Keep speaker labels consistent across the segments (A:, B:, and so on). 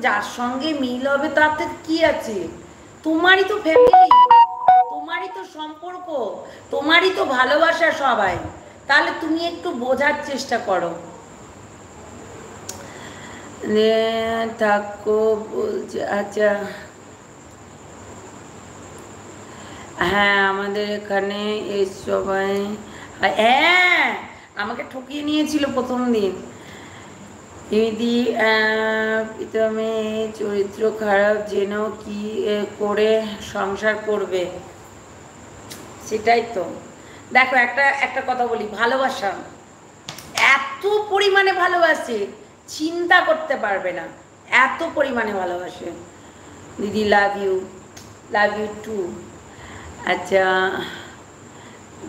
A: যার সঙ্গে মিল হবে তাতে কি আছে? তোমারই তো ফ্যামিলি, তোমারই তো সম্পর্ক, তোমারই তো ভালোবাসা সবাই। তাহলে তুমি একটু বোঝার চেষ্টা করো। থাকো বলছে, আচ্ছা হ্যাঁ আমাদের এখানে এই সবাই, হ্যাঁ আমাকে ঠকিয়ে নিয়েছিল প্রথম দিন। দিদি প্রীতমে চরিত্র খারাপ, যেন কি করে সংসার করবে। সেটাই তো। দেখো একটা একটা কথা বলি, ভালোবাসা এত পরিমাণে ভালোবাসে চিন্তা করতে পারবে না, এত পরিমাণে ভালোবাসে। দিদি লাভ ইউ টু। আচ্ছা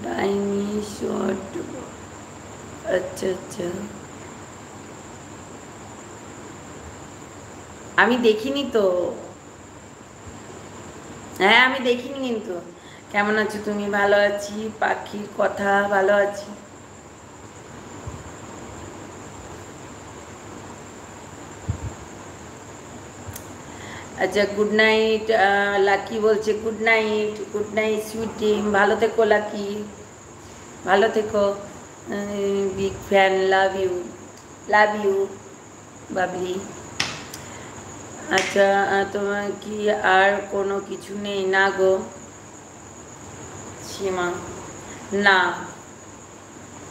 A: ডাইনি শর্ট, আচ্ছা আচ্ছা আমি দেখিনি তো, হ্যাঁ আমি দেখিনি কিন্তু। কেমন আছো তুমি? ভালো আছি, পাখির কথা ভালো আছি। আচ্ছা গুড নাইট, লাকি বলছে good night, good night sweet dream, ভালো থেকো লাকি, ভালো থেকো, big fan, love you Babli. আচ্ছা তোমার কি আর কোনো কিছু নেই? না গো সীমা, না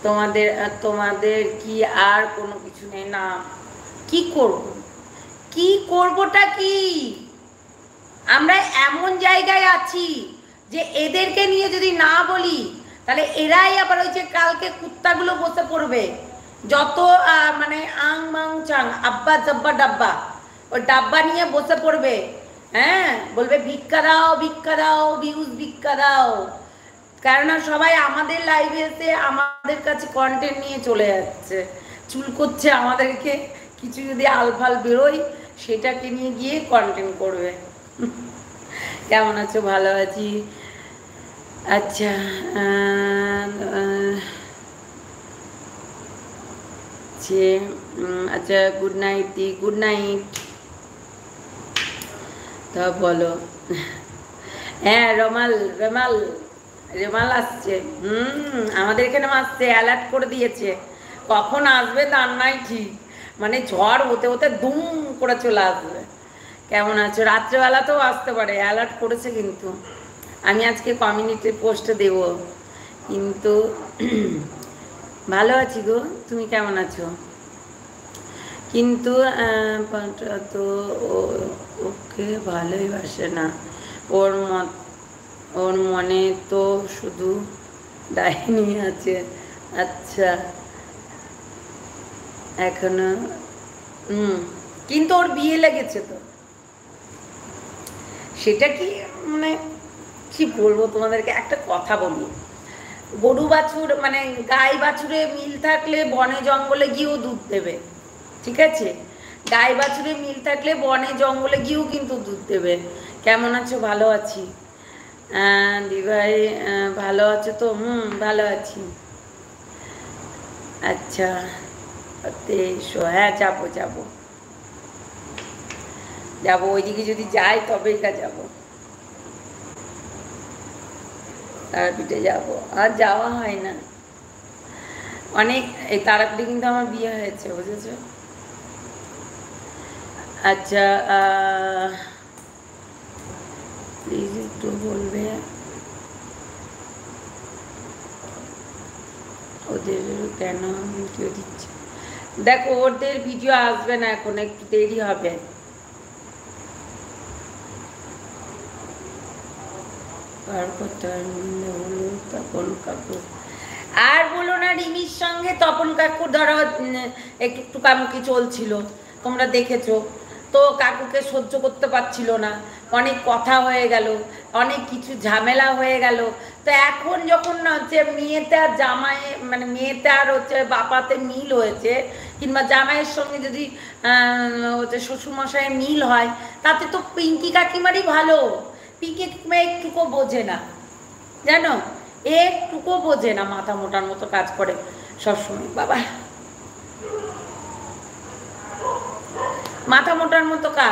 A: তোমাদের তোমাদের কি আর কোনো কিছু নেই? না কি করব, কি করবটা কি? আমরা এমন জায়গায় আছি যে এদেরকে নিয়ে যদি না বলি তাহলে এরাই আবার ওই যে কালকে কুত্তাগুলো বসে পড়বে, যত মানে আং মাং চাং আব্বা জব্বা ডাব্বা, ওই ডাব্বা নিয়ে বসে পড়বে। হ্যাঁ বলবে ভিক্ষা দাও ভিক্ষা দাও, ভিউজ ভিক্ষা দাও। কেননা সবাই আমাদের লাইভে এসে আমাদের কাছে কন্টেন্ট নিয়ে চলে যাচ্ছে, চুল করছে আমাদেরকে, কিছু যদি আলফাল বেরোয় সেটাকে নিয়ে গিয়ে কন্টেন্ট করবে। কেমন আছো? ভালো আছি। আচ্ছা আচ্ছা গুড নাইট দি, গুড নাইট। তা বলো। হ্যাঁ রেমাল আসছে, আমাদের এখানে আসছে, অ্যালার্ট করে দিয়েছে। কখন আসবে তার নাই ঠিক, মানে ঝড় হতে হতে দুম করে চলে আসবে। কেমন আছো? রাত্রেবেলাতেও আসতে পারে, অ্যালার্ট করেছে কিন্তু। আমি আজকে কমিউনিটি পোস্টে দেব কিন্তু। ভালো আছি গো, তুমি কেমন আছো? কিন্তু তো ওকে ভালোই বাসে না, ওর মনে তো শুধু ডাইনি আছে। আচ্ছা এখনো কিন্তু ওর বিয়ে লেগেছে তো, সেটা কি মানে কি বলবো তোমাদেরকে, একটা কথা বলি, গরু বাছুর মানে গাই বাছুরে মিল থাকলে বনে জঙ্গলে গিয়েও দুধ দেবে, ঠিক আছে? গাই বাছুরে মিল থাকলে বনে জঙ্গলে গিয়েও কিন্তু দুধ দেবে। কেমন আছো? ভালো আছি। দিভাই ভালো আছো তো? ভালো আছি। আচ্ছা এসো, হ্যাঁ যাবো যাবো যাবো, ওইদিকে যদি যাই তবেই যাবো, তারাপীঠে যাবো, আর যাওয়া হয় না অনেক। এই তারাপীঠে কিন্তু আমার বিয়ে হয়েছে, বুঝেছ? আচ্ছা প্লিজ একটু বলবে ওদের কেন ভিডিও দিচ্ছে। দেখো ওদের ভিডিও আসবে না এখন, একটু দেরি হবে। তপন কাকু আর বলো না, রিমির সঙ্গে তপন কাকুর ধরো একটু টুকামুকি চলছিল, তোমরা দেখেছো তো। কাকুকে সহ্য করতে পারছিল না, অনেক কথা হয়ে গেল, অনেক কিছু ঝামেলা হয়ে গেল। তো এখন যখন হচ্ছে মেয়েতে আর জামাইয়ে মানে মেয়েতে আর হচ্ছে বাপাতে মিল হয়েছে, কিংবা জামাইয়ের সঙ্গে যদি হচ্ছে শ্বশুরমশাইয়ের মিল হয়, তাতে তো পিঙ্কি কাকিমারই ভালো। পিঙ্কি কাকিমা একটুকু বোঝে না, জানো, একটুকু বোঝে না, মাথা মোটার মতো কাজ করে সবসময়। বাবা মাথা মোটার মতো কাজ।